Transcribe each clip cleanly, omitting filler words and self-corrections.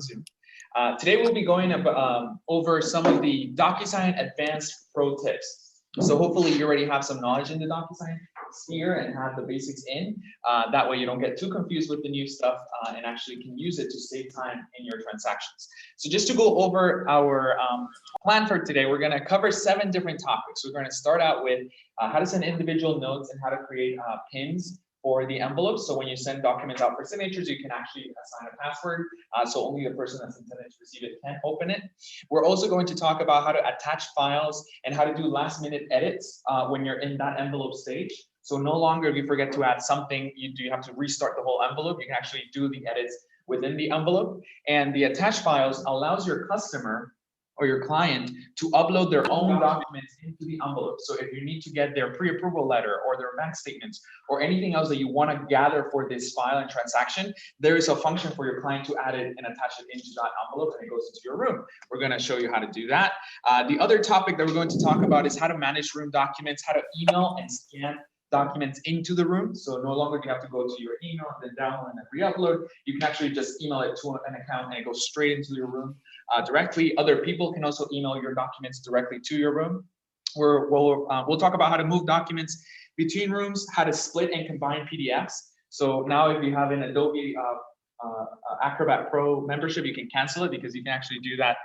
Zoom. Today we'll be going over some of the DocuSign advanced pro tips. So hopefully you already have some knowledge in the DocuSign sphere and have the basics in. That way you don't get too confused with the new stuff and actually can use it to save time in your transactions. So just to go over our plan for today, we're going to cover 7 different topics. We're going to start out with how to send individual notes and how to create pins for the envelopes. So when you send documents out for signatures, you can actually assign a password. So only the person that's intended to receive it can open it. We're also going to talk about how to attach files and how to do last minute edits when you're in that envelope stage. So no longer if you forget to add something, you have to restart the whole envelope. You can actually do the edits within the envelope. And the attached files allows your customer or your client to upload their own documents into the envelope. So if you need to get their pre-approval letter or their bank statements or anything else that you want to gather for this file and transaction, there is a function for your client to add it and attach it into that envelope, and it goes into your room. We're going to show you how to do that. The other topic that we're going to talk about is how to manage room documents, how to email and scan documents into the room. So no longer do you have to go to your email and then download and then re-upload. You can actually just email it to an account and it goes straight into your room directly. Other people can also email your documents directly to your room. We'll talk about how to move documents between rooms, how to split and combine PDFs. So now if you have an Adobe Acrobat Pro membership, you can cancel it because you can actually do that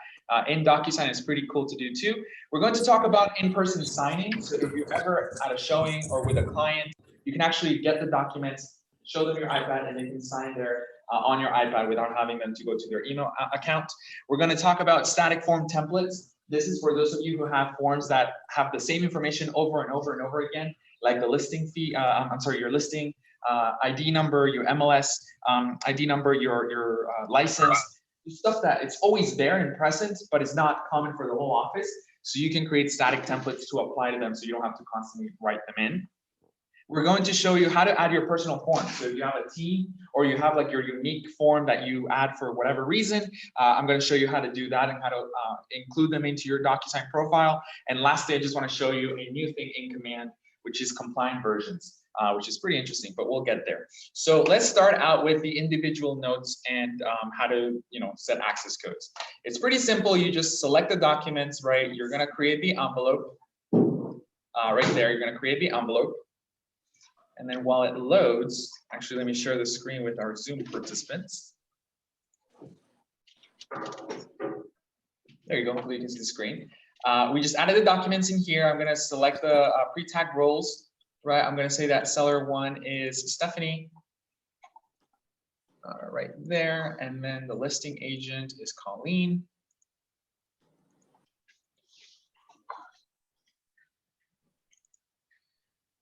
in DocuSign. It's pretty cool to do too. We're going to talk about in-person signing. So if you're ever at a showing or with a client, you can actually get the documents, show them your iPad, and they can sign there on your iPad without having them to go to their email account. We're going to talk about static form templates. This is for those of you who have forms that have the same information over and over and over again, like the listing fee, your listing ID number, your MLS ID number, your license, stuff that it's always there and present, but it's not common for the whole office. So you can create static templates to apply to them so you don't have to constantly write them in. We're going to show you how to add your personal form. So if you have a team or you have like your unique form that you add for whatever reason, I'm going to show you how to do that and how to include them into your DocuSign profile. And lastly, I just want to show you a new thing in Command, which is compliant versions, which is pretty interesting, but we'll get there. So let's start out with the individual notes and how to, set access codes. It's pretty simple. You just select the documents, right? You're going to create the envelope right there. You're going to create the envelope. And then while it loads, actually, let me share the screen with our Zoom participants. There you go. Hopefully you can see the screen. We just added the documents in here. I'm going to select the pre-tag roles, right? I'm going to say that seller 1 is Stephanie, right there. And then the listing agent is Colleen.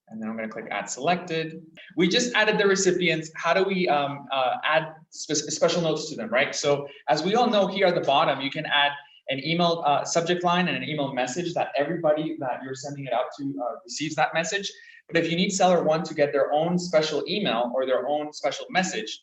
And then I'm going to click add selected. We just added the recipients. How do we add special notes to them, right? So as we all know here at the bottom, you can add an email subject line and an email message that everybody that you're sending it out to receives that message. But if you need seller 1 to get their own special email or their own special message,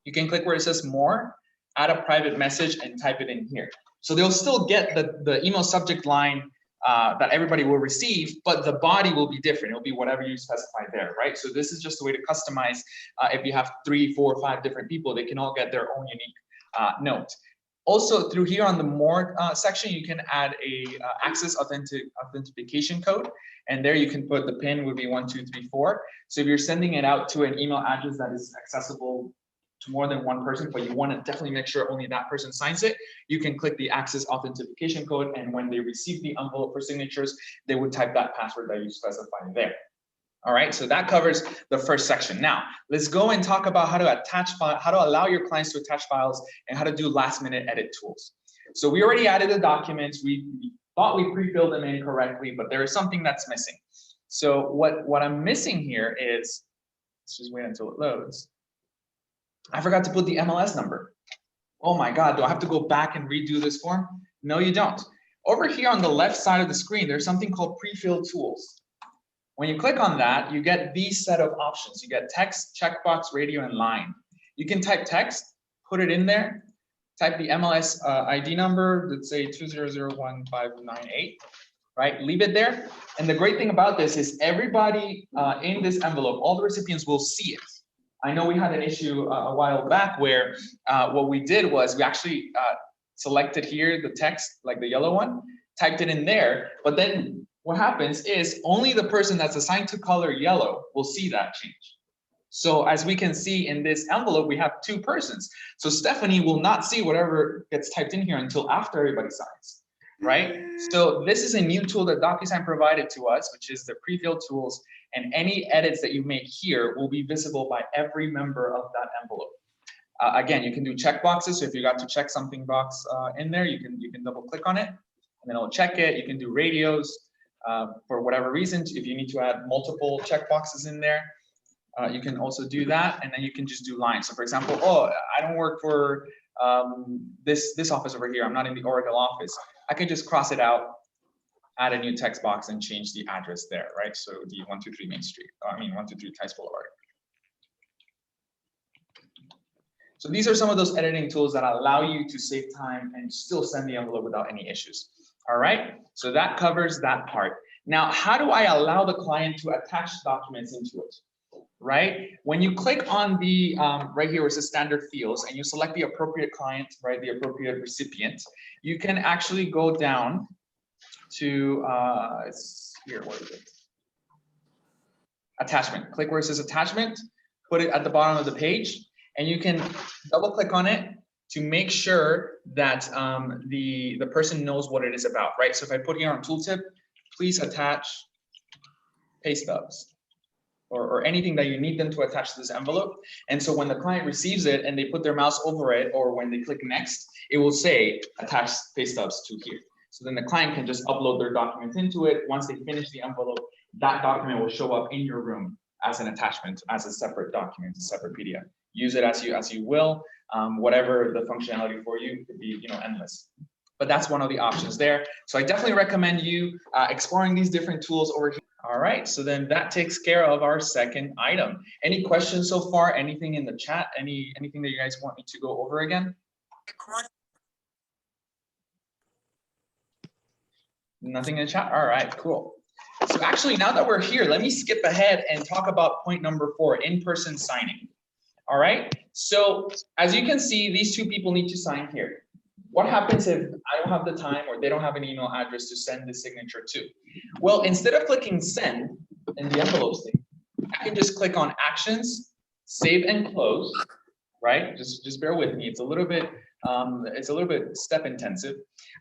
you can click where it says more, add a private message and type it in here. So they'll still get the email subject line that everybody will receive, but the body will be different. It'll be whatever you specify there, right? So this is just a way to customize. If you have 3, 4, 5 different people, they can all get their own unique note. Also, through here on the more section, you can add a access authentication code, and there you can put the PIN would be 1, 2, 3, 4. So if you're sending it out to an email address that is accessible to more than one person, but you want to definitely make sure only that person signs it, you can click the access authentication code, and when they receive the envelope for signatures, they would type that password that you specify there. All right, so that covers the first section. Now, let's go and talk about how to attach how to allow your clients to attach files and how to do last minute edit tools. So we already added the documents. We thought we pre-filled them in correctly, but there is something that's missing. So what I'm missing here is, let's just wait until it loads. I forgot to put the MLS number. Oh my God, do I have to go back and redo this form? No, you don't. Over here on the left side of the screen, there's something called pre-fill tools. When you click on that, you get these set of options. You get text, checkbox, radio, and line. You can type text, put it in there, type the MLS ID number, let's say 2001598, right? Leave it there. And the great thing about this is everybody in this envelope, all the recipients will see it. I know we had an issue a while back where what we did was we actually selected here the text, like the yellow one, typed it in there, but then what happens is only the person that's assigned to color yellow will see that change. So as we can see in this envelope, we have two persons. So Stephanie will not see whatever gets typed in here until after everybody signs, right? So this is a new tool that DocuSign provided to us, which is the pre-filled tools, and any edits that you make here will be visible by every member of that envelope. Again, you can do checkboxes. So if you got to check something box in there, you can double click on it, and then it'll check it. You can do radios for whatever reason. If you need to add multiple checkboxes in there, you can also do that, and then you can just do lines. So for example, oh, I don't work for this office over here. I'm not in the Oracle office. I can just cross it out, add a new text box, and change the address there, right? So the 123 Main Street, 123 Tice Boulevard. So these are some of those editing tools that allow you to save time and still send the envelope without any issues. All right, so that covers that part. Now, how do I allow the client to attach documents into it? Right? When you click on the right here where it says standard fields and you select the appropriate client, right, the appropriate recipient, you can actually go down to here, what is it? Attachment. Click where it says attachment, put it at the bottom of the page, and you can double click on it to make sure that the person knows what it is about, right? So if I put here on tooltip, please attach pay stubs. Or anything that you need them to attach to this envelope. And so when the client receives it and they put their mouse over it, or when they click next, it will say attach pay stubs to here. So then the client can just upload their documents into it. Once they finish the envelope, that document will show up in your room as an attachment, as a separate document, a separate PDF. Use it as you will. Whatever the functionality for you could be, endless. But that's one of the options there. So I definitely recommend you exploring these different tools over here. All right, so then that takes care of our second item. Any questions so far? Anything in the chat? Anything that you guys want me to go over again? Nothing in the chat? All right, cool. So actually, now that we're here, let me skip ahead and talk about point number 4, in-person signing. All right, so as you can see, these two people need to sign here. What happens if I don't have the time or they don't have an email address to send the signature to? Well, instead of clicking send in the envelope thing, I can just click on actions, save and close, right? Just bear with me. It's a little bit step intensive.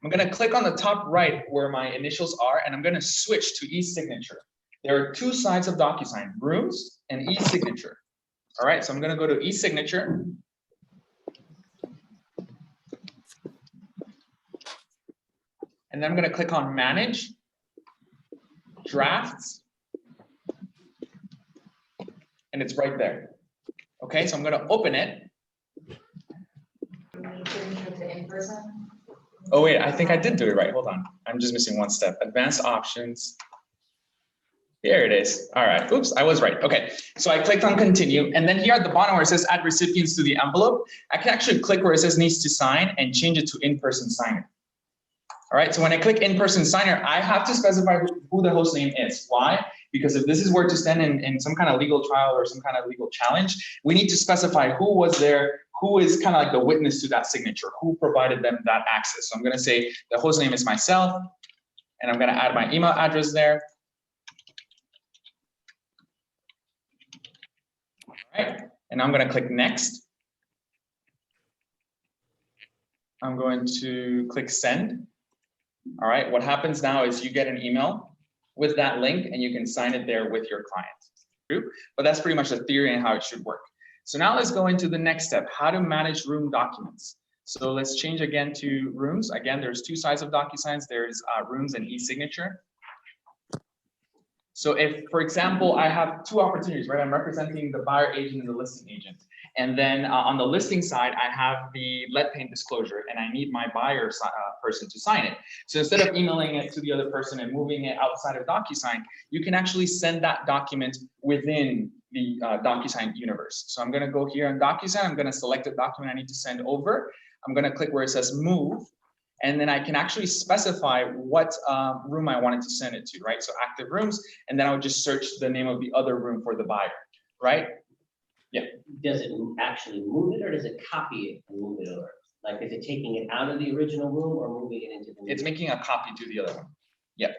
I'm gonna click on the top right where my initials are, and I'm gonna switch to e-signature. There are two sides of DocuSign, rooms and e-signature. All right, so I'm gonna go to e-signature. And then I'm going to click on manage, drafts, and it's right there. Okay, so I'm going to open it. Oh wait, I think I did do it right. Hold on, I'm just missing one step. Advanced options. There it is. All right, oops, I was right. Okay, so I clicked on continue, and then here at the bottom where it says add recipients to the envelope, I can actually click where it says needs to sign and change it to in-person signer. All right, so when I click in-person signer, I have to specify who the host name is. Why? Because if this is where to stand in some kind of legal trial or some kind of legal challenge, we need to specify who was there, who is kind of like the witness to that signature, who provided them that access. So I'm gonna say the host name is myself, and I'm gonna add my email address there. All right, and I'm gonna click next. I'm going to click send. All right, what happens now is you get an email with that link and you can sign it there with your client. But that's pretty much the theory and how it should work. So now let's go into the next step, how to manage room documents. So let's change again to rooms. Again, there's two sides of DocuSigns. There's rooms and e-signature. So if, for example, I have two opportunities, right? I'm representing the buyer agent and the listing agent. And then on the listing side, I have the lead paint disclosure and I need my buyer person to sign it. So instead of emailing it to the other person and moving it outside of DocuSign, you can actually send that document within the DocuSign universe. So I'm gonna go here on DocuSign, I'm gonna select the document I need to send over. I'm gonna click where it says move. And then I can actually specify what room I wanted to send it to, right? So active rooms, and then I would just search the name of the other room for the buyer, right? Yeah. Does it actually move it, or does it copy it and move it over? Like, is it taking it out of the original room or moving it into the new It's room? making a copy to the other one. Yep.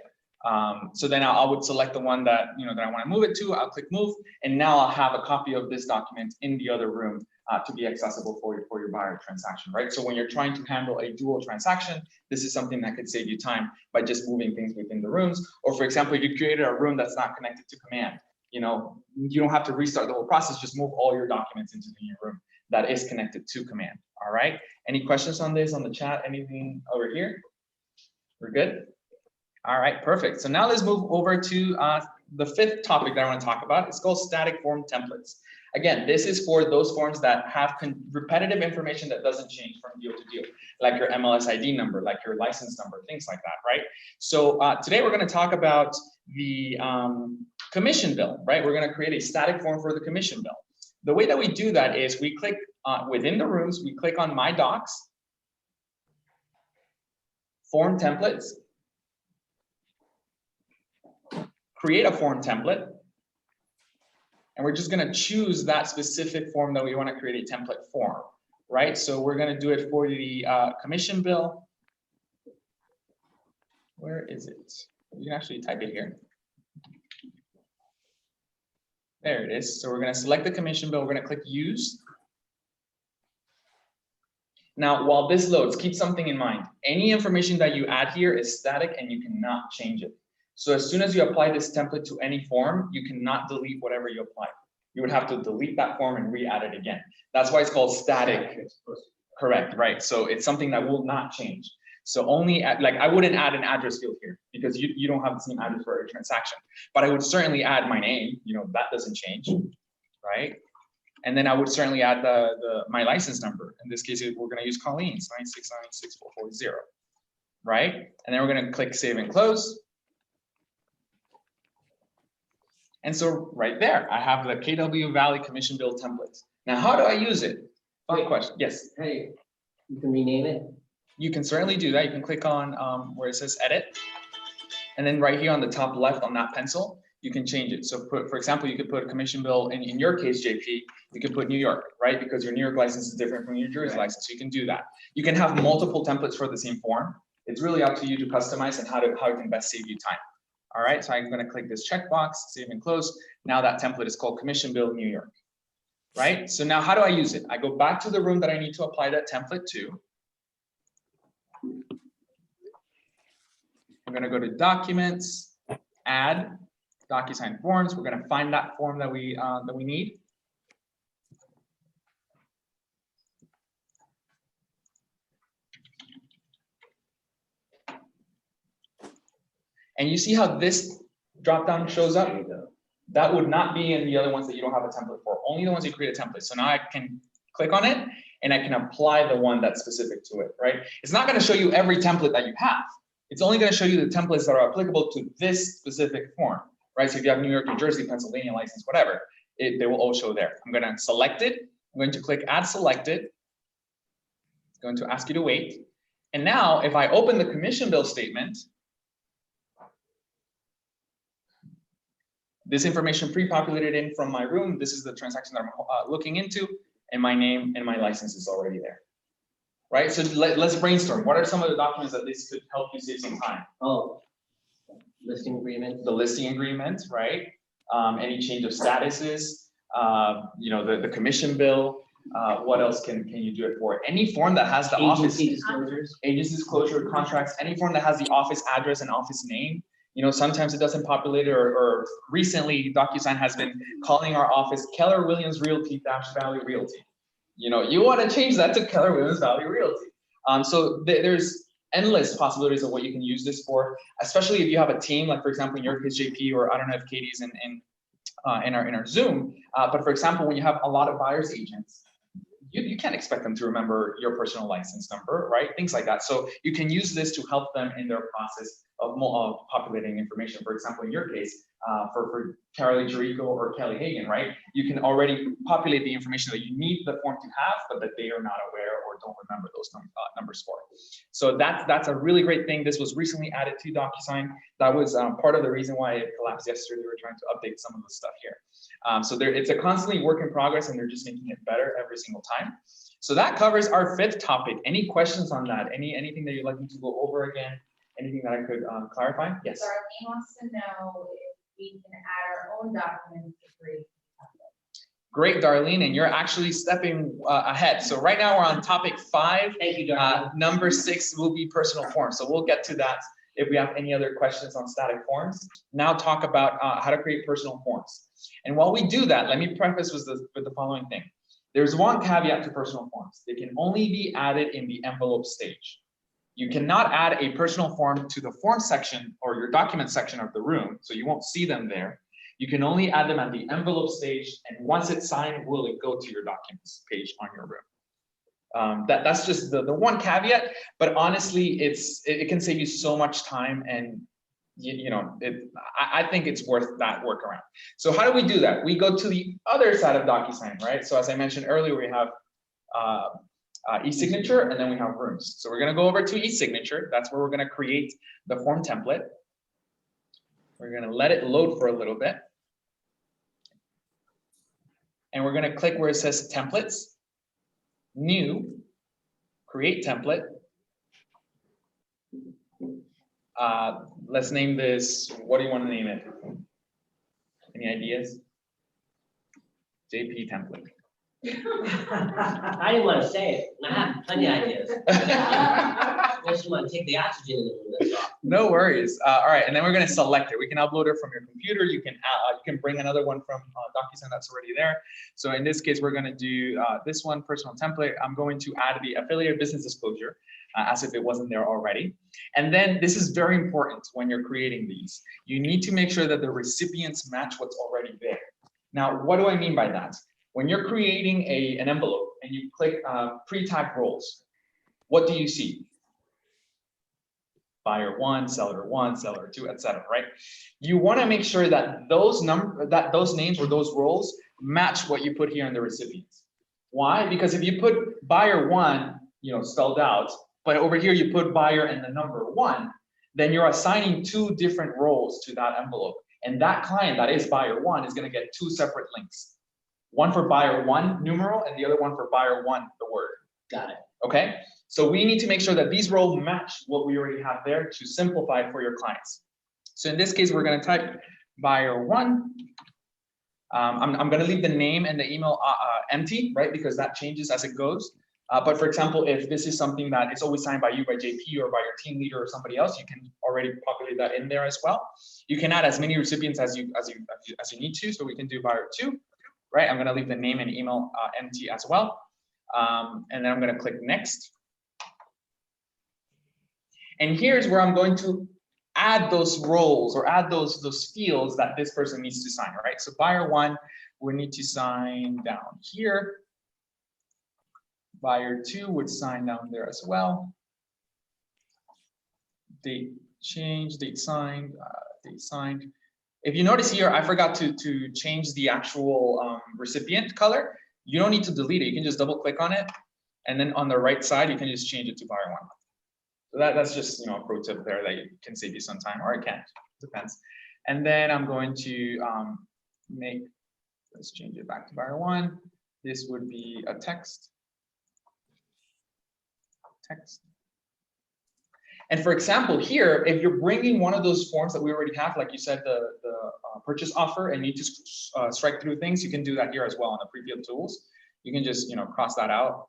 So then I would select the one that, that I want to move it to. I'll click move, and now I'll have a copy of this document in the other room to be accessible for your buyer transaction, right? So when you're trying to handle a dual transaction, this is something that could save you time by just moving things within the rooms. Or for example, if you created a room that's not connected to command, you don't have to restart the whole process. Just move all your documents into the new room that is connected to command. All right. Any questions on this on the chat? Anything over here? We're good. All right, perfect. So now let's move over to the fifth topic that I want to talk about. It's called static form templates. Again, this is for those forms that have repetitive information that doesn't change from deal to deal, like your MLS ID number, like your license number, things like that, right? So today we're going to talk about the commission bill, right? We're going to create a static form for the commission bill. The way that we do that is we click within the rooms, we click on My Docs, Form Templates, create a form template, and we're just going to choose that specific form that we want to create a template for, right? So we're going to do it for the commission bill. Where is it? You can actually type it here. There it is. So we're going to select the commission bill. We're going to click use. Now, while this loads, keep something in mind. Any information that you add here is static and you cannot change it. So as soon as you apply this template to any form, you cannot delete whatever you apply. You would have to delete that form and re-add it again. That's why it's called static. Correct, right? So it's something that will not change. So only I wouldn't add an address field here because you don't have the same address for every transaction. But I would certainly add my name. That doesn't change, right? And then I would certainly add my license number. In this case, we're going to use Colleen's 9696440, right? And then we're going to click save and close. And so right there, I have the KW Valley Commission Bill template. Now, how do I use it? Fun question. Yes. Hey, you can rename it. You can certainly do that. You can click on where it says edit. And then right here on the top left on that pencil, you can change it. So for example, you could put a commission bill in your case, JP, you could put New York, right? Because your New York license is different from your Jersey license. So you can do that. You can have multiple templates for the same form. It's really up to you to customize and how it can best save you time. All right, so I'm going to click this checkbox, save and close. Now that template is called Commission Bill New York, right? So now how do I use it? I go back to the room that I need to apply that template to. I'm going to go to Documents, Add, DocuSign Forms. We're going to find that form that we need. And you see how this dropdown shows up? That would not be in the other ones that you don't have a template for, only the ones you create a template. So now I can click on it and I can apply the one that's specific to it, right? It's not going to show you every template that you have. It's only going to show you the templates that are applicable to this specific form, right? So if you have New York, New Jersey, Pennsylvania license, whatever, they will all show there. I'm going to select it. I'm going to click add selected. It's going to ask you to wait. And now if I open the commission bill statement, this information pre-populated in from my room. This is the transaction that I'm looking into, and my name and my license is already there, right? So let's brainstorm. What are some of the documents that this could help you save some time? Oh, listing agreement. The listing agreement, right? Any change of statuses, the commission bill. What else can you do it for? Any form that has the Agency office disclosures. agency disclosure contracts, any form that has the office address and office name. Sometimes it doesn't populate, or recently DocuSign has been calling our office Keller Williams Realty Valley Realty. You want to change that to Keller Williams Valley Realty. So there's endless possibilities of what you can use this for, especially if you have a team, like for example, in your case, JP, or I don't know if Katie's in our Zoom, but for example, when you have a lot of buyer's agents, you can't expect them to remember your personal license number, right? Things like that. So you can use this to help them in their process of populating information. For example, in your case, for Carolee Jericho or Kelly Hagan, right? You can already populate the information that you need the form to have, but that they are not aware or don't remember those numbers for. So that's a really great thing. This was recently added to DocuSign. That was part of the reason why it collapsed yesterday. We were trying to update some of the stuff here. So it's a constantly work in progress, and they're just making it better every single time. So that covers our 5th topic. Any questions on that? Anything that you'd like me to go over again? Anything that I could clarify? Yes. Darlene wants to know if we can add our own documents to create. Great, Darlene, and you're actually stepping ahead. So right now we're on topic 5. Thank you, Darlene. Number 6 will be personal forms. So we'll get to that if we have any other questions on static forms. Now talk about how to create personal forms. And while we do that, let me preface with the following thing. There's one caveat to personal forms. They can only be added in the envelope stage. You cannot add a personal form to the form section or your document section of the room, so you won't see them there. You can only add them at the envelope stage, and once it's signed, will it go to your documents page on your room. That's just the one caveat, but honestly, it can save you so much time, and I think it's worth that workaround. So how do we do that? We go to the other side of DocuSign, right? So as I mentioned earlier, we have e-signature, and then we have rooms. So we're going to go over to e-signature. That's where we're going to create the form template. We're going to let it load for a little bit. And we're going to click where it says templates, new, create template. Let's name this, what do you want to name it? Any ideas? JP template. I didn't want to say it. I have plenty of ideas. I just want to take the oxygen in the room. That's all. No worries. All right, and then we're going to select it. We can upload it from your computer. You can bring another one from DocuSign that's already there. So in this case, we're going to do this one, personal template. I'm going to add the affiliate business disclosure as if it wasn't there already. And then this is very important when you're creating these. You need to make sure that the recipients match what's already there. Now, what do I mean by that? When you're creating an envelope and you click pre-tag roles, what do you see? Buyer 1, seller 2, etc. Right? You want to make sure that those names or those roles match what you put here in the recipients. Why? Because if you put buyer 1, spelled out, but over here you put buyer and the number 1, then you're assigning 2 different roles to that envelope, and that client that is buyer 1 is going to get 2 separate links. One for buyer 1 numeral and the other one for buyer 1 the word. Got it. Okay. So we need to make sure that these roles match what we already have there to simplify it for your clients. So in this case, we're going to type buyer 1. I'm going to leave the name and the email empty, right? Because that changes as it goes. But for example, if this is something that is always signed by you, by JP, or by your team leader or somebody else, you can already populate that in there as well. You can add as many recipients as you need to. So we can do buyer 2. Right, I'm going to leave the name and email empty as well. And then I'm going to click next. And here's where I'm going to add those roles or add those fields that this person needs to sign, right? So buyer 1, we need to sign down here. Buyer 2 would sign down there as well. Date change, date signed, date signed. If you notice here, I forgot to change the actual recipient color. You don't need to delete it. You can just double click on it. And then on the right side, you can just change it to buyer 1. So that's just a pro tip there that can save you some time, or it can't, depends. And then I'm going to let's change it back to buyer 1. This would be a text. And for example, here, if you're bringing one of those forms that we already have, like you said, the purchase offer, and you need to strike through things, you can do that here as well on the pre-filled tools. You can just cross that out,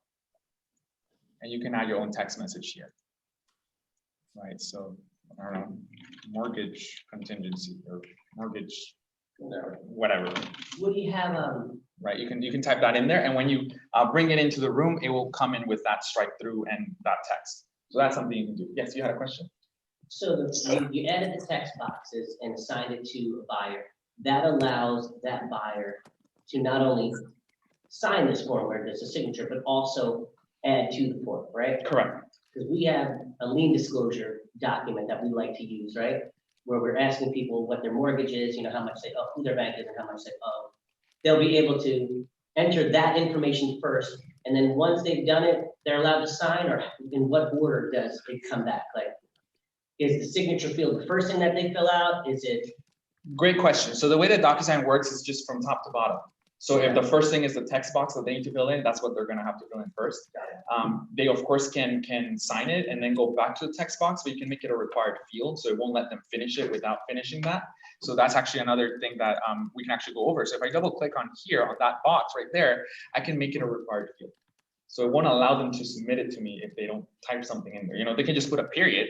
and you can add your own text message here. Right, so I don't know, mortgage contingency or mortgage, whatever. What do you have? Right, you can type that in there, and when you bring it into the room, it will come in with that strike through and that text. So that's something you can do. Yes, you had a question. So you added the text boxes and assigned it to a buyer. That allows that buyer to not only sign this form where there's a signature, but also add to the form, right? Correct. Because we have a lien disclosure document that we like to use, right? where we're asking people what their mortgage is, you know, how much they owe, who their bank is and how much they owe. They'll be able to enter that information first, and then once they've done it, they're allowed to sign, or in what order does it come back? Like, is the signature field the first thing that they fill out? Is it? Great question. So the way that DocuSign works is just from top to bottom. So if the first thing is the text box that they need to fill in, that's what they're gonna have to fill in first. They of course can sign it and then go back to the text box, but you can make it a required field, so it won't let them finish it without finishing that. So that's actually another thing that we can actually go over. So if I double click on here on that box right there, I can make it a required field. So it won't allow them to submit it to me if they don't type something in there. You know, they can just put a period,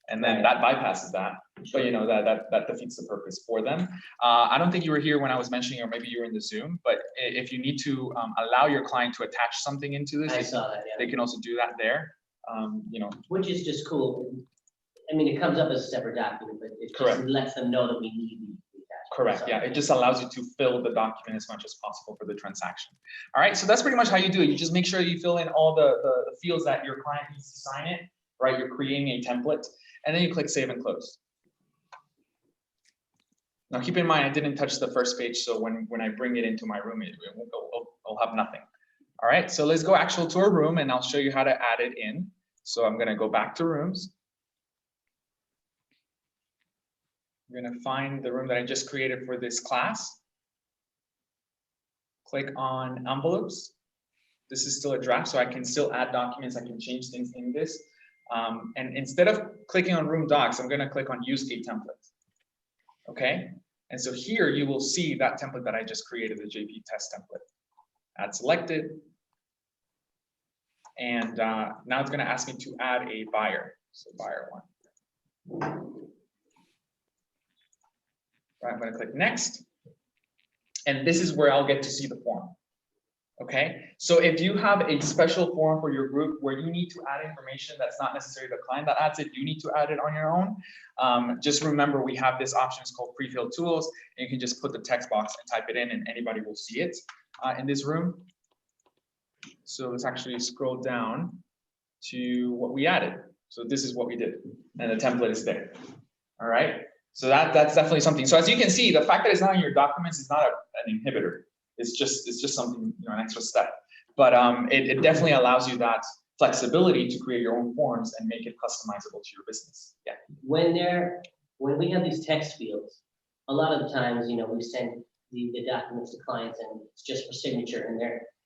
and then that bypasses that. But you know, that defeats the purpose for them. I don't think you were here when I was mentioning, or maybe you were in the Zoom, but if you need to allow your client to attach something into this, I saw that, yeah. they can also do that there. You know, Which is just cool. I mean, it comes up as a separate document, but it Correct. just lets them know that we need the attachment. correct, So- yeah, it just allows you to fill the document as much as possible for the transaction. All right, so that's pretty much how you do it. You just make sure you fill in all the fields that your client needs to sign it, right? You're creating a template, and then you click save and close. Now keep in mind, I didn't touch the first page, so when I bring it into my room, it won't go, I'll have nothing. All right, so let's go actual to a room, and I'll show you how to add it in. So I'm gonna go back to rooms. I'm gonna find the room that I just created for this class. Click on envelopes. This is still a draft, so I can still add documents. I can change things in this. And instead of clicking on room docs, I'm gonna click on use a template. Okay, and so here you will see that template that I just created, the JP test template. Add selected. And now it's gonna ask me to add a buyer. So buyer one. Right, I'm gonna click next. And this is where I'll get to see the form. Okay, so if you have a special form for your group where you need to add information that's not necessarily the client that adds it, you need to add it on your own. Just remember, we have this option, it's called pre-filled tools, and you can just put the text box and type it in, and anybody will see it in this room. So let's actually scroll down to what we added. So this is what we did, and the template is there. All right, so that's definitely something. So as you can see, the fact that it's not in your documents is not an inhibitor. It's just something, you know, an extra step. But it definitely allows you that flexibility to create your own forms and make it customizable to your business. Yeah. When we have these text fields, a lot of the times, you know, we send the documents to clients and it's just for signature, and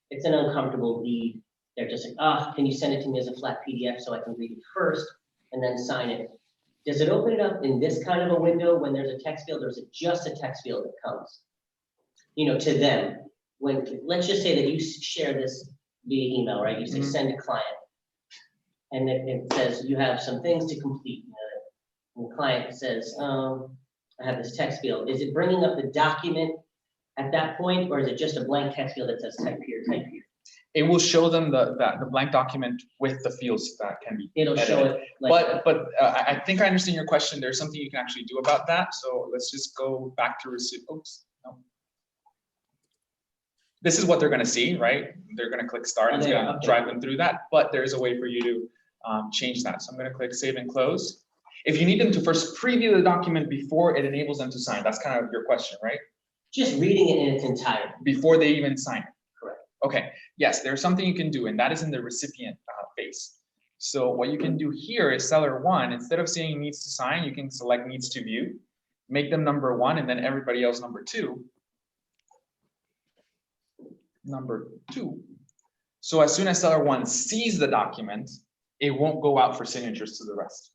it's an uncomfortable read. They're just like, can you send it to me as a flat PDF so I can read it first and then sign it? Does it open it up in this kind of a window when there's a text field, or is it just a text field that comes, you know, to them? When, let's just say that you share this via email, right? You say send to client, and it says you have some things to complete. And the client says, I have this text field. Is it bringing up the document at that point, or is it just a blank text field that says type here, type here? It will show them the blank document with the fields that can be It'll edited. show it. Like, But I think I understand your question. There's something you can actually do about that. So let's just go back to receipt. Oops, no. This is what they're going to see, right? They're going to click start, and it's going to drive them through that. But there's a way for you to change that. So I'm going to click save and close. If you need them to first preview the document before it enables them to sign, that's kind of your question, right? just reading it in its entirety. Before they even sign it. Correct. Okay, yes, there's something you can do, and that is in the recipient phase. So what you can do here is seller one, instead of saying needs to sign, you can select needs to view, make them number one, and then everybody else number two. Number two. So as soon as seller one sees the document, it won't go out for signatures to the rest.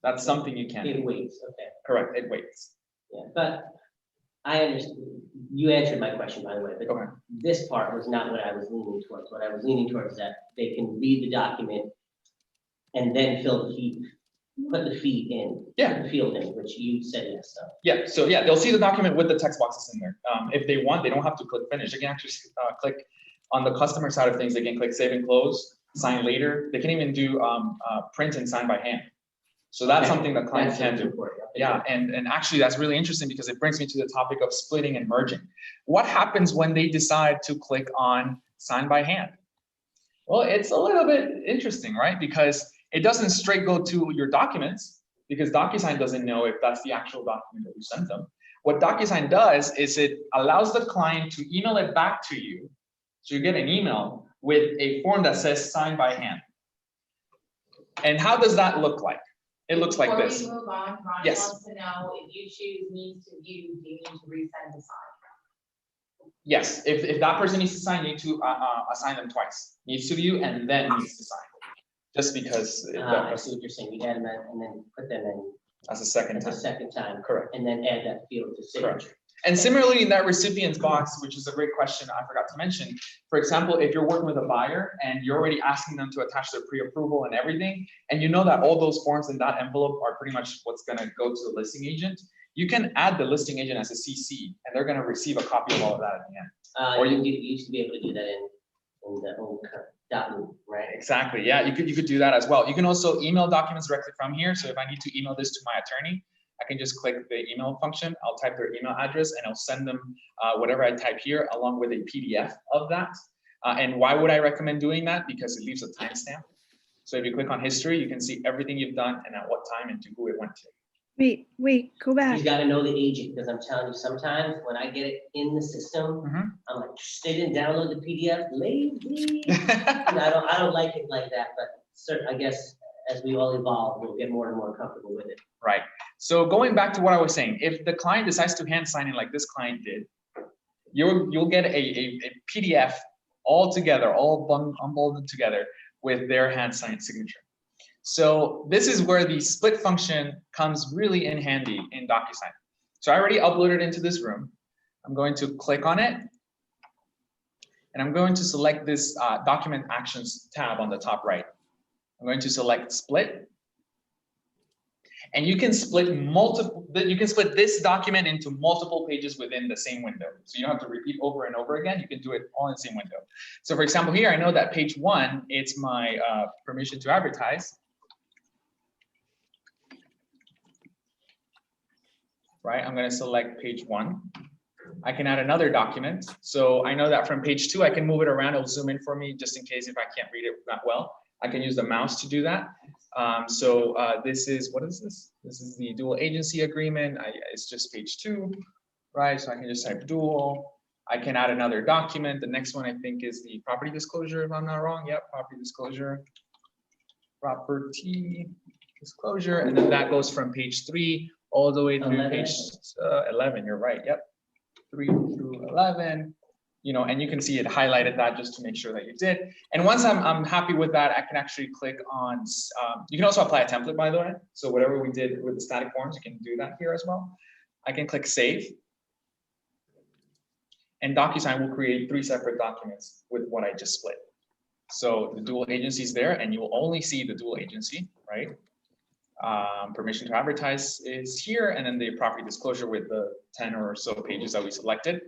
That's something you can do. It waits, okay. Correct, it waits. Yeah, but I understand, you answered my question, by the way, but Okay. this part was not what I was leaning towards. What I was leaning towards is that they can read the document and then fill the fee, put the fee in. Yeah. The field in, which you said yes, so. Yeah, so yeah, they'll see the document with the text boxes in there. If they want, they don't have to click finish. They can actually click on the customer side of things. They can click save and close, sign later. They can even do print and sign by hand. So that's something that clients can do. Important. Okay. Yeah, and actually that's really interesting because it brings me to the topic of splitting and merging. What happens when they decide to click on sign by hand? Well, it's a little bit interesting, right? Because it doesn't straight go to your documents. because DocuSign doesn't know if that's the actual document that you sent them. What DocuSign does is it allows the client to email it back to you. So you get an email with a form that says signed by hand. And how does that look like? It looks like this. Before we move on, Ron Yes. wants to know if you choose needs to view, do you need to resend the sign? Yes, if that person needs to sign, you need to assign them twice. Needs to view and then needs to sign. Just because I see what you're saying, you add them in and then put them in that's the second as a time. second time, Correct. and then add that field to signature. And similarly, in that recipient's box, which is a great question I forgot to mention, for example, if you're working with a buyer and you're already asking them to attach their pre-approval and everything, and you know that all those forms in that envelope are pretty much what's gonna go to the listing agent, you can add the listing agent as a CC, and they're gonna receive a copy of all of that at the end. Or You used to be able to do that in the old document, right? Exactly, yeah, you could do that as well. You can also email documents directly from here. So if I need to email this to my attorney, I can just click the email function. I'll type their email address and I'll send them whatever I type here along with a PDF of that. And why would I recommend doing that? Because it leaves a timestamp. So if you click on history, you can see everything you've done and at what time and to who it went to. Wait, go back. You gotta know the agent, because I'm telling you, sometimes when I get it in the system, Mhm. I'm like, they didn't download the PDF, lazy. And I don't like it like that, but I guess as we all evolve, we'll get more and more comfortable with it. Right. So going back to what I was saying, if the client decides to hand sign it like this client did, you'll get a PDF all together, all unbolded together with their hand signed signature. So this is where the split function comes really in handy in DocuSign. So I already uploaded into this room. I'm going to click on it. And I'm going to select this document actions tab on the top right. I'm going to select split. And you can split this document into multiple pages within the same window. So you don't have to repeat over and over again. You can do it all in the same window. So for example, here, I know that page 1, it's my permission to advertise. Right, I'm going to select page 1. I can add another document. So I know that from page 2, I can move it around. It'll zoom in for me just in case if I can't read it that well. I can use the mouse to do that. This is, what is this? This is the dual agency agreement. It's just page 2, right? So I can just type dual. I can add another document. The next one I think is the property disclosure, if I'm not wrong. Yep, property disclosure. Property disclosure. And then that goes from page 3 all the way through page 11. You're right. Yep. 3 through 11. You know, and you can see it highlighted that just to make sure that you did. And once I'm happy with that, I can actually click on, you can also apply a template, by the way. So whatever we did with the static forms, you can do that here as well. I can click save. And DocuSign will create 3 separate documents with what I just split. So the dual agency is there and you will only see the dual agency, right? Permission to advertise is here, and then the property disclosure with the 10 or so pages that we selected.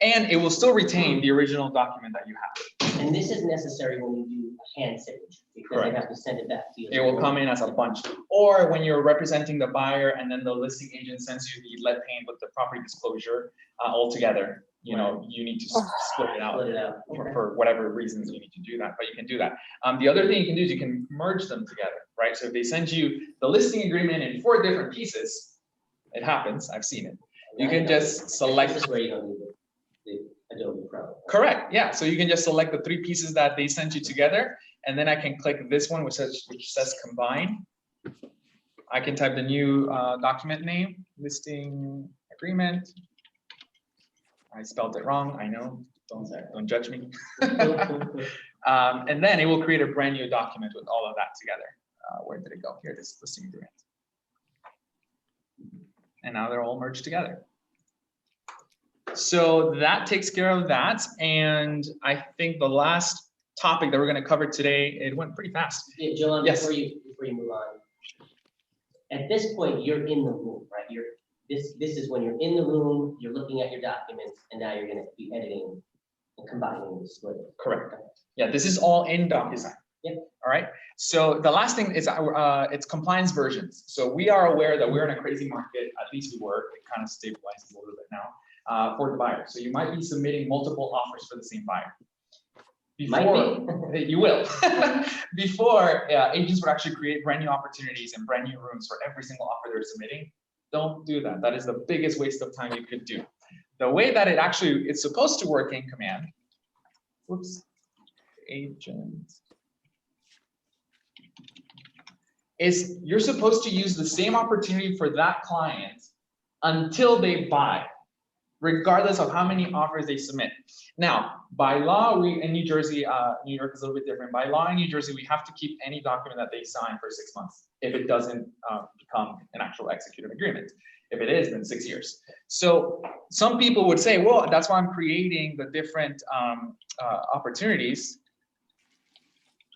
And it will still retain the original document that you have. And this is necessary when you do a hand signature, because Correct. they have to send it back to you. It will come in as a bunch. Or when you're representing the buyer and then the listing agent sends you the lead paint with the property disclosure all together, you know, you need to split it out. Split it out. For whatever reasons you need to do that, but you can do that. The other thing you can do is you can merge them together, right? So if they send you the listing agreement in 4 different pieces, it happens, I've seen it. You can just select. This is where you don't need the Adobe Pro. Correct, yeah. So you can just select the 3 pieces that they sent you together, and then I can click this one which says combine. I can type the new document name, listing agreement. I spelled it wrong, I know, don't judge me. And then it will create a brand new document with all of that together. Where did it go? Here it is, listing agreement. And now they're all merged together. So that takes care of that. And I think the last topic that we're going to cover today, it went pretty fast. Yeah, John, Yes. before you move on. At this point, you're in the room, right? This is when you're in the room, you're looking at your documents, and now you're gonna be editing and combining the split. Correct. Yeah, this is all in DocuSign. Yep. All right. So the last thing is it's compliance versions. So we are aware that we're in a crazy market, at least we were, it kind of stabilized a little bit now, for the buyer. So you might be submitting multiple offers for the same buyer. before you will. Before agents would actually create brand new opportunities and brand new rooms for every single offer they're submitting. Don't do that. That is the biggest waste of time you could do. The way that it's supposed to work in Command. Whoops. Agent. Is you're supposed to use the same opportunity for that client until they buy, regardless of how many offers they submit. Now, by law, in New Jersey, New York is a little bit different. By law in New Jersey, we have to keep any document that they sign for 6 months if it doesn't become an actual executed agreement. If it is, then 6 years. So some people would say, well, that's why I'm creating the different opportunities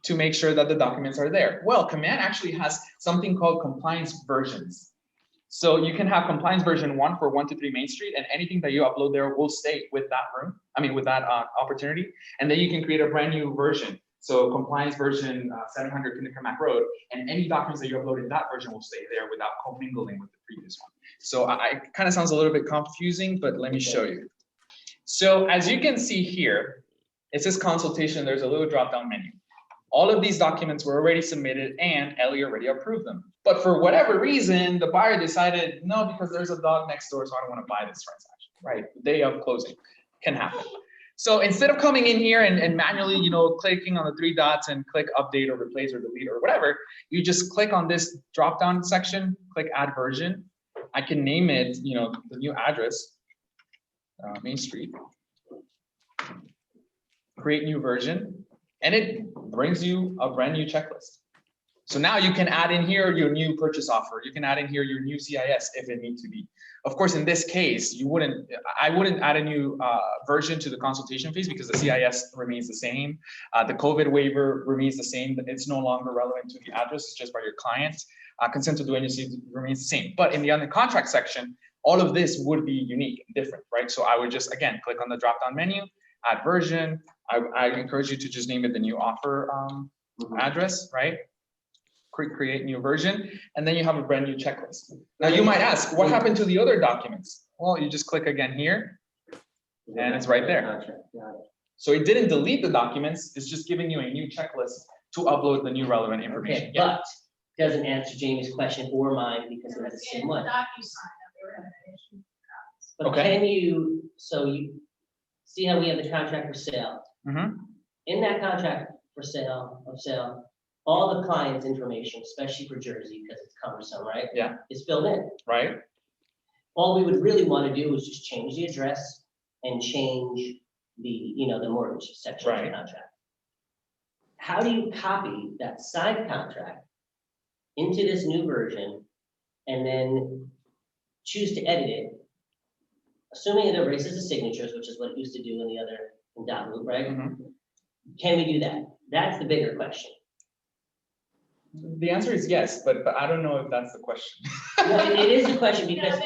to make sure that the documents are there. Well, Command actually has something called compliance versions. So you can have compliance version 1 for 1 to 3 Main Street, and anything that you upload there will stay with that with that opportunity. And then you can create a brand new version. So compliance version 700 Kindermack Road, and any documents that you upload in that version will stay there without commingling with the previous one. So it kind of sounds a little bit confusing, but let me show you. So as you can see here, it says consultation. There's a little drop-down menu. All of these documents were already submitted and Ellie already approved them. But for whatever reason, the buyer decided, no, because there's a dog next door, so I don't want to buy this transaction, right? The day of closing can happen. So instead of coming in here and manually, clicking on the 3 dots and click update or replace or delete or whatever, you just click on this drop-down section, click add version. I can name it, the new address, Main Street, create new version. And it brings you a brand new checklist. So now you can add in here your new purchase offer. You can add in here your new CIS if it needs to be. Of course, in this case, I wouldn't add a new version to the consultation fees because the CIS remains the same. The COVID waiver remains the same. It's no longer relevant to the address. It's just by your client. Consent to do agency remains the same. But in the under contract section, all of this would be unique and different, right? So I would just, again, click on the drop-down menu, add version. I encourage you to just name it the new offer address, right? Create new version, and then you have a brand new checklist. Now you might ask, what happened to the other documents? Well, you just click again here, and it's right there. So it didn't delete the documents, it's just giving you a new checklist to upload the new relevant information. Okay, but doesn't answer Jamie's question or mine because it has the same one. But can you, so you see how we have the contract for sale? In that contract for sale, all the client's information, especially for Jersey, because it's cumbersome, right? Yeah. Is filled in. Right. All we would really want to do is just change the address and change the, the mortgage section of the contract. How do you copy that signed contract into this new version and then choose to edit it, assuming it erases the signatures, which is what it used to do in the other document, right? Can we do that? That's the bigger question. The answer is yes, but I don't know if that's the question. No, it is a question because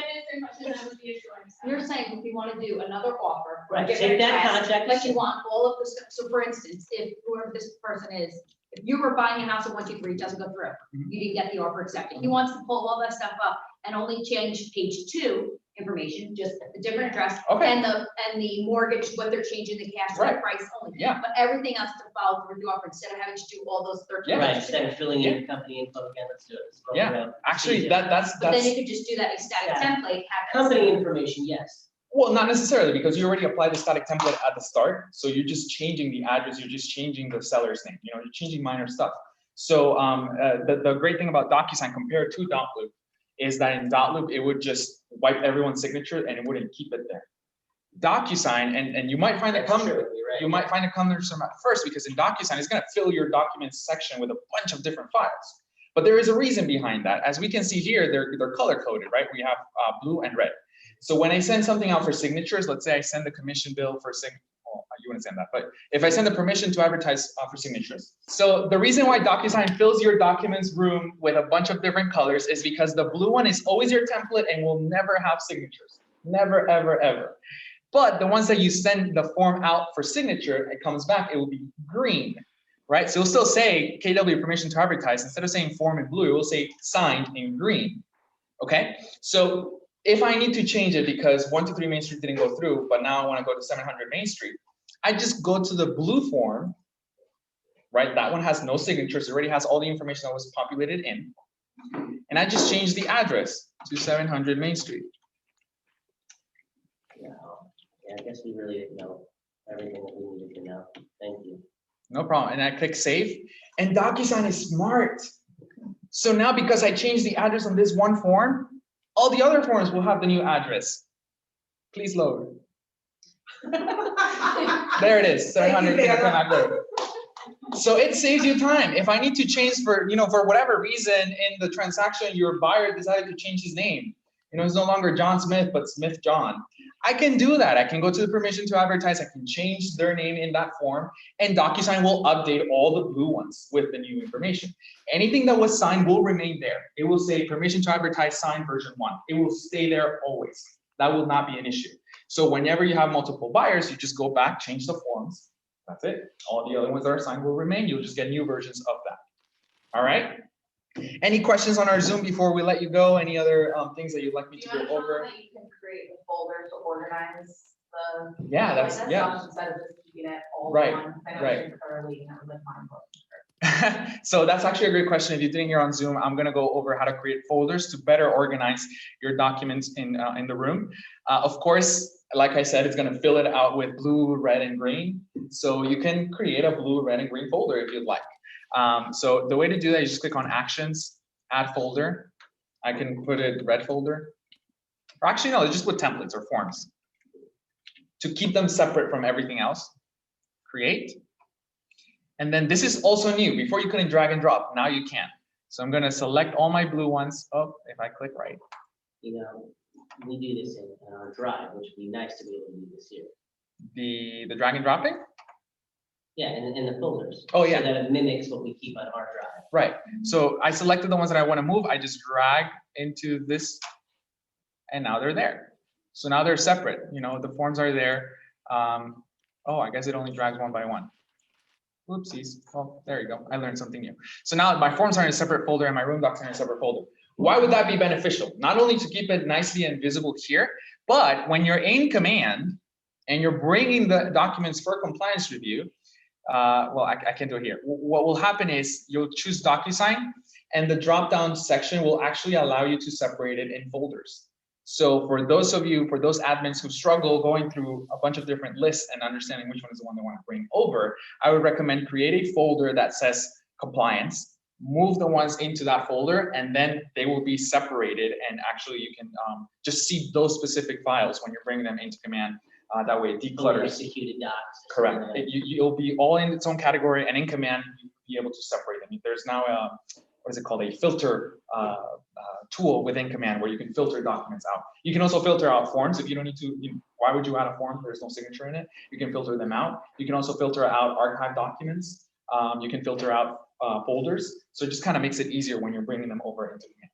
You're saying if you want to do another offer. Right, get take rid of that that, contract. But you want all of this, so for instance, if whoever this person is, if you were buying a house at 123, it doesn't go through, you didn't get the offer accepted. He wants to pull all that stuff up and only change page 2 information, just the different address and the mortgage, what they're changing the cash price only. Yeah. But everything else to follow through the offer instead of having to do all those 13. right, instead of filling in your company info again, let's do it. Let's go around. Actually, that's But then you could just do that in static template. Have company information, yes. Well, not necessarily, because you already applied the static template at the start. So you're just changing the address, you're just changing the seller's name, you're changing minor stuff. So the great thing about DocuSign compared to Dotloop is that in Dotloop, it would just wipe everyone's signature and it wouldn't keep it there. DocuSign, and you might find it cumbersome at first, because in DocuSign, it's gonna fill your documents section with a bunch of different files. But there is a reason behind that. As we can see here, they're color coded, right? We have blue and red. So when I send something out for signatures, let's say I send the commission bill for you wouldn't send that, but if I send the permission to advertise for signatures. So the reason why DocuSign fills your documents room with a bunch of different colors is because the blue one is always your template and will never have signatures. Never, ever, ever. But the ones that you send the form out for signature, it comes back, it will be green, right? So it'll still say KW permission to advertise. Instead of saying form in blue, it will say signed in green, okay? So if I need to change it because 123 Main Street didn't go through, but now I want to go to 700 Main Street, I just go to the blue form right? That one has no signatures, it already has all the information that was populated in. And I just changed the address to 700 Main Street. Yeah, I guess we really didn't know everything that we needed to know. Thank you. No problem. And I click save. And DocuSign is smart. So now because I changed the address on this one form, all the other forms will have the new address. Please load. There it is, 700 Kingdom Road. So it saves you time. If I need to change for, for whatever reason in the transaction, your buyer decided to change his name. It's no longer John Smith, but Smith John. I can do that. I can go to the permission to advertise. I can change their name in that form, and DocuSign will update all the blue ones with the new information. Anything that was signed will remain there. It will say permission to advertise signed version 1. It will stay there always. That will not be an issue. So whenever you have multiple buyers, you just go back, change the forms. That's it. All the other ones that are signed will remain. You'll just get new versions of that. All right. Any questions on our Zoom before we let you go? Any other things that you'd like me to go over? That you can create a folder to organize the. Yeah, that's yeah. Instead of just keeping it all Right, one. I know right. it's thoroughly, with mine book. So that's actually a great question. If you didn't hear on Zoom, I'm going to go over how to create folders to better organize your documents in the room. Of course, like I said, it's going to fill it out with blue, red, and green. So you can create a blue, red, and green folder if you'd like. So the way to do that is just click on Actions, Add Folder. I can put it red folder. Or actually, no, just put templates or forms. To keep them separate from everything else, create. And then this is also new. Before you couldn't drag and drop, now you can. So I'm going to select all my blue ones. Oh, if I click right. We do this in our Drive, which would be nice to be able to do this here. The drag and dropping? Yeah, in the folders. Oh, yeah. So that it mimics what we keep on our Drive. Right. So I selected the ones that I want to move. I just drag into this, and now they're there. So now they're separate. The forms are there. Oh, I guess it only drags one by one. Whoopsies. Oh, there you go. I learned something new. So now my forms are in a separate folder and my room docs are in a separate folder. Why would that be beneficial? Not only to keep it nicely and visible here, but when you're in command and you're bringing the documents for compliance review, well, I can't do it here. What will happen is you'll choose DocuSign and the drop-down section will actually allow you to separate it in folders. So for those admins who struggle going through a bunch of different lists and understanding which one is the one they want to bring over, I would recommend create a folder that says compliance, move the ones into that folder, and then they will be separated. And actually you can just see those specific files when you're bringing them into command. That way it declutters. Executed docs. Correct. You'll be all in its own category, and in command, you'll be able to separate them. There's now what is it called? A filter tool within command where you can filter documents out. You can also filter out forms if you don't need to. Why would you add a form? There's no signature in it. You can filter them out. You can also filter out archive documents. You can filter out folders. So it just kind of makes it easier when you're bringing them over into command.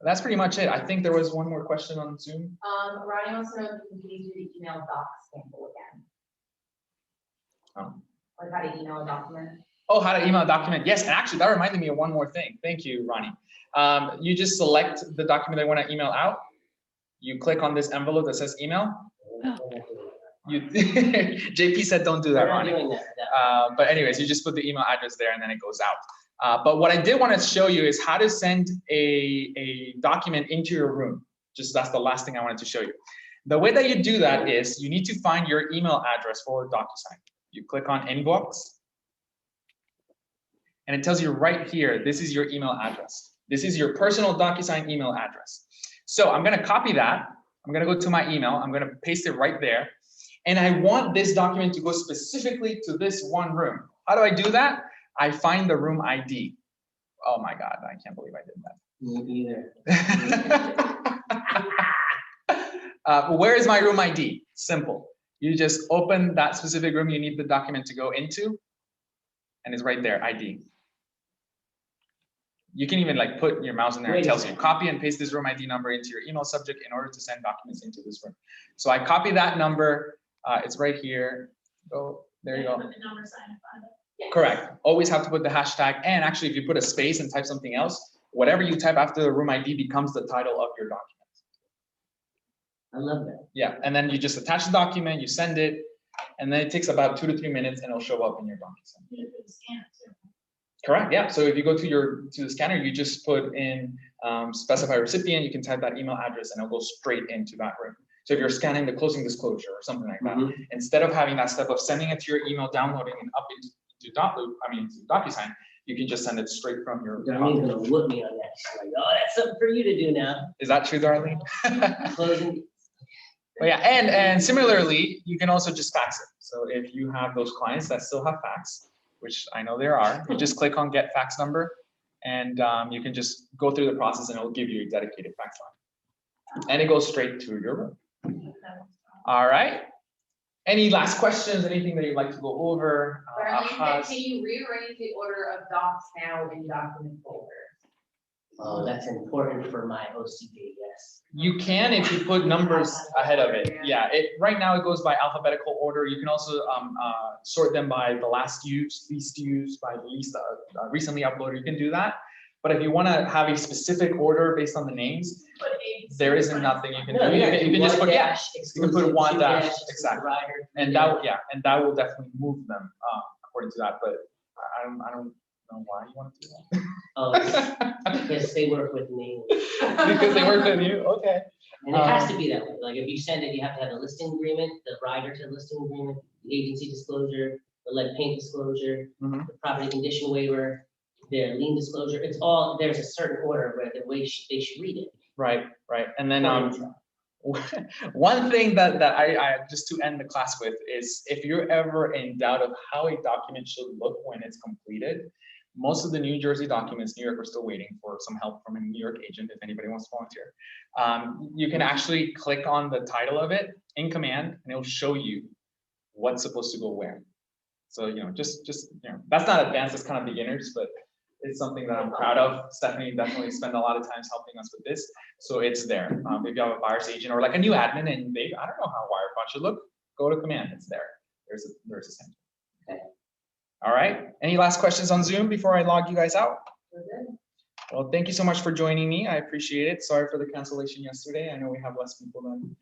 That's pretty much it. I think there was one more question on Zoom. Ronnie wants to know if you can please do the email docs sample again. Oh. Like how to email a document. Oh, how to email a document. Yes, and actually that reminded me of one more thing. Thank you, Ronnie. You just select the document they want to email out. You click on this envelope that says email. JP said don't do that, Ronnie. But anyways, you just put the email address there and then it goes out. But what I did want to show you is how to send a document into your room. That's the last thing I wanted to show you. The way that you do that is you need to find your email address for DocuSign. You click on Inbox. And it tells you right here, this is your email address. This is your personal DocuSign email address. So I'm going to copy that. I'm going to go to my email. I'm going to paste it right there. And I want this document to go specifically to this one room. How do I do that? I find the room ID. Oh my God, I can't believe I did that. Where is my room ID? Simple. You just open that specific room you need the document to go into, and it's right there, ID. You can even put your mouse in there. It tells you copy and paste this room ID number into your email subject in order to send documents into this room. So I copy that number. It's right here. Oh, there you go. Put the number sign in front of it. Yes. Correct. Always have to put the hashtag. And actually, if you put a space and type something else, whatever you type after the room ID becomes the title of your document. I love that. Yeah. And then you just attach the document, you send it. And then it takes about 2 to 3 minutes and it'll show up in your DocuSign. Correct, yeah. So if you go to the scanner, you just put in specify recipient, you can type that email address and it'll go straight into that room. So if you're scanning the closing disclosure or something like that, instead of having that step of sending it to your email, downloading it up into DocuSign, you can just send it straight from your. Darlene's gonna whoop me on that. She's like, oh, that's something for you to do now. Is that true, Darlene? Closing. But yeah, and similarly, you can also just fax it. So if you have those clients that still have fax, which I know there are, you just click on get fax number and you can just go through the process and it'll give you a dedicated fax line. And it goes straight to your room. All right. Any last questions, anything that you'd like to go over? Darlene, can you rearrange the order of docs now in document folder? Oh, that's important for my OCD, yes. You can if you put numbers ahead of it. Yeah, right now it goes by alphabetical order. You can also sort them by the last used, least used, by the least recently uploaded. You can do that. But if you want to have a specific order based on the names, there isn't nothing you can do. You can just put you can put one dash exactly, and that will definitely move them according to that. But I don't know why you want to do that. Oh, because they work with me. Because they work with you, okay. And it has to be that way. Like if you send it, you have to have a listing agreement, the rider to listing agreement, the agency disclosure, the lead paint disclosure, the property condition waiver, their lien disclosure. It's all, there's a certain order where the way they should read it. Right. And then one thing that I just to end the class with is if you're ever in doubt of how a document should look when it's completed, most of the New Jersey documents, New York, we're still waiting for some help from a New York agent if anybody wants to volunteer. You can actually click on the title of it in command and it'll show you what's supposed to go where. So, just that's not advanced, it's kind of beginners, but it's something that I'm proud of. Stephanie definitely spent a lot of times helping us with this. So it's there. If you have a buyer's agent or like a new admin and I don't know how Wirefound should look, go to command, it's there. There's a center. Okay. All right. Any last questions on Zoom before I log you guys out? Well, thank you so much for joining me. I appreciate it. Sorry for the cancellation yesterday. I know we have less people than